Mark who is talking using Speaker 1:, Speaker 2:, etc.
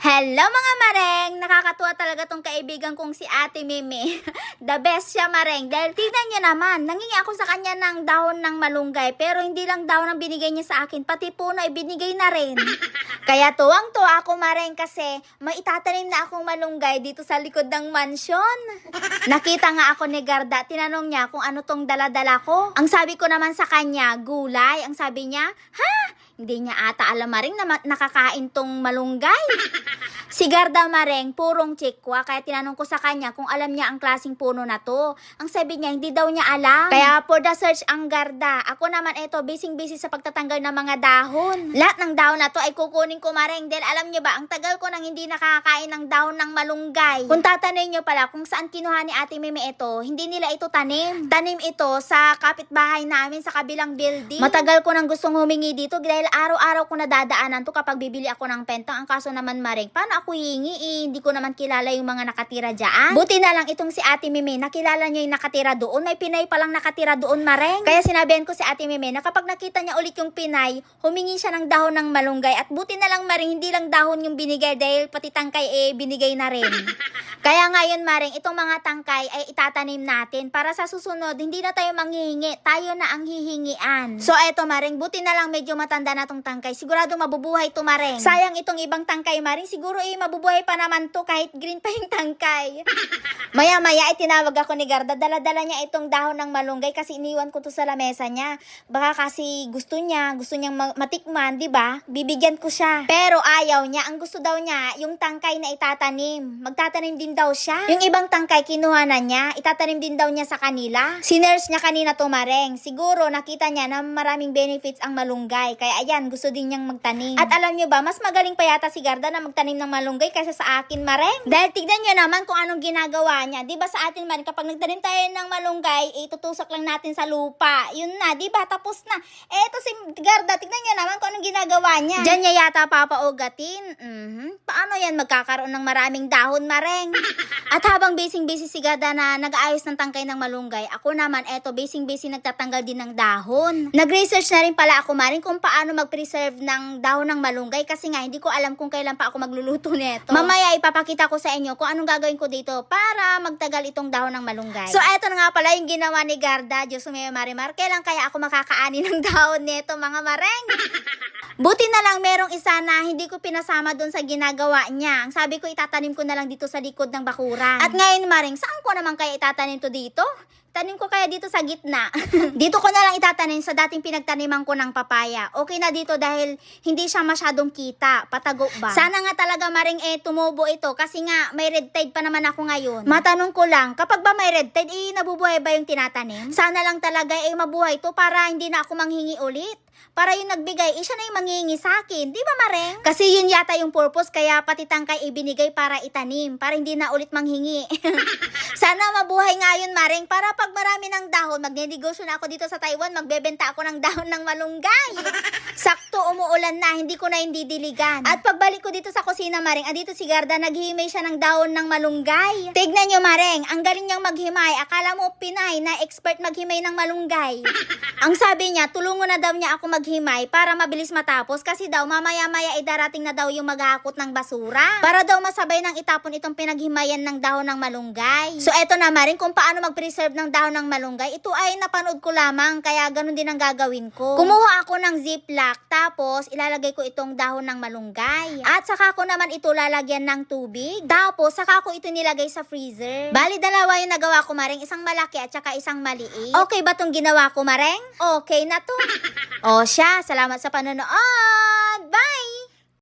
Speaker 1: Hello mga mareng! Nakakatuwa talaga tong kaibigan kong si Ate Mimi. The best siya mareng. Dahil tignan niyo naman, nangingi ako sa kanya ng dahon ng malunggay. Pero hindi lang dahon ang binigay niya sa akin, pati puno ay binigay na rin. Kaya tuwang-tuwa ako mareng kasi may itatanim na akong malunggay dito sa likod ng mansyon. Nakita nga ako ni Garda, tinanong niya kung ano tong dala-dala ko. Ang sabi ko naman sa kanya, gulay. Ang sabi niya, ha? Hindi niya ata alam maring na nakakain tong malunggay. Si Garda mareng, purong chikwa, kaya tinanong ko sa kanya kung alam niya ang klaseng puno na to. Ang sabi niya, hindi daw niya alam. Kaya for the search ang Garda. Ako naman eto, busy-busy sa pagtatanggal ng mga dahon. Lahat ng dahon na to ay kukunin ko mareng. Dahil alam niyo ba, ang tagal ko nang hindi nakakain ng dahon ng malunggay. Kung tatanungin niyo pala kung saan kinuha ni Ate Mimi ito, hindi nila ito tanim. Tanim ito sa kapitbahay namin sa kabilang building. Matagal ko nang gustong humingi dito dahil araw-araw ko nadadaanan to kapag bibili ako ng pentang. Ang kaso naman mareng, paano ako hihingi? Hindi ko naman kilala yung mga nakatira dyan. Buti na lang itong si Ate Mimi, nakilala niya yung nakatira doon. May Pinay palang nakatira doon mareng. Kaya sinabihan ko si Ate Mimi na kapag nakita niya ulit yung Pinay, humingi siya ng dahon ng malunggay. At buti na lang mareng, hindi lang dahon yung binigay dahil pati tangkay binigay na rin. Kaya ngayon mareng, itong mga tangkay ay itatanim natin para sa susunod, hindi na tayo manghihingi, tayo na ang hihingian. So eto mareng, buti na lang medyo matanda na tong tangkay. Sigurado mabubuhay to mareng. Sayang itong ibang tangkay mareng, siguro mabubuhay pa naman to kahit green pa yung tangkay. Maya-maya ay tinawag ako ni Garda, dala-dala niya itong dahon ng malunggay kasi iniwan ko to sa lamesa niya. Baka kasi gusto niyang matikman, di ba? Bibigyan ko siya. Pero ayaw niya, ang gusto daw niya, yung tangkay na itatanim. Magtatanim din daw siya. Yung ibang tangkay kinuha na niya, itatanim din daw niya sa kanila. Sinerge niya kanina tumareng. Siguro nakita niya na maraming benefits ang malunggay. Kaya ayan, gusto din niyang magtanim. At alam niyo ba, mas magaling pa yata si Garda na magtanim ng malunggay kaysa sa akin mareng. Dahil tignan niyo naman kung anong ginagawa niya. Di ba sa atin mareng, kapag nagtanim tayo ng malunggay, itutusok lang natin sa lupa. Yun na, di ba? Tapos na. Eto si Garda, tignan niyo naman kung anong ginagawa niya. Diyan niya yata papaugatin. Paano yan magkakaroon ng maraming dahon mareng? At habang busy-busy si Garda na nag-aayos ng tangkay ng malunggay, ako naman eto busy-busy nagtatanggal din ng dahon. Nag-research na rin pala ako mareng kung paano mag-preserve ng dahon ng malunggay kasi nga hindi ko alam kung kailan pa ako magluluto nito. Mamaya ipapakita ko sa inyo kung anong gagawin ko dito para magtagal itong dahon ng malunggay. So eto na nga pala yung ginawa ni Garda. Diyos may marimar, kailan kaya ako makakaani ng dahon nito mga mareng? Buti na lang merong isa na hindi ko pinasama doon sa ginagawa niya. Ang sabi ko itatanim ko na lang dito sa likod ng bakuran. At ngayon mareng, saan ko naman kaya itatanim to dito? Tanim ko kaya dito sa gitna. Dito ko na lang itatanim sa dating pinagtaniman ko ng papaya. Okay na dito dahil hindi siya masyadong kita. Patago ba? Sana nga talaga maring tumubo ito kasi nga may red tide pa naman ako ngayon. Matanong ko lang, kapag ba may red tide, nabubuhay ba yung tinatanim? Sana lang talaga mabuhay to para hindi na ako manghingi ulit. Para yung nagbigay, siya na yung manghihingi sa akin. Di ba mareng? Kasi yun yata yung purpose kaya pati tangkay ibinigay para itanim. Para hindi na ulit manghingi. Sana mabuhay nga yun mareng para pag marami ng dahon, magnenegosyo na ako dito sa Taiwan, magbebenta ako ng dahon ng malunggay. Sakto umuulan na, hindi ko na hindi diligan. At pagbalik ko dito sa kusina mareng, andito si Garda, naghihimay siya ng dahon ng malunggay. Tignan nyo mareng, ang galing niyang maghimay. Akala mo Pinay na expert maghimay ng malunggay. Ang sabi niya, tulungan na daw niya ako maghimay para mabilis matapos kasi daw mamaya-maya darating na daw yung maghahakot ng basura. Para daw masabay nang itapon itong pinaghimayan ng dahon ng malunggay. So eto na maring kung paano mag-preserve ng dahon ng malunggay. Ito ay napanood ko lamang kaya ganun din ang gagawin ko. Kumuha ako ng ziplock tapos ilalagay ko itong dahon ng malunggay. At saka ko naman ito lalagyan ng tubig. Tapos saka ko ito nilagay sa freezer. Bali dalawa yung nagawa ko maring, isang malaki at saka isang maliit. Okay ba tong ginawa ko mareng? Okay na to. O siya, salamat sa panonood!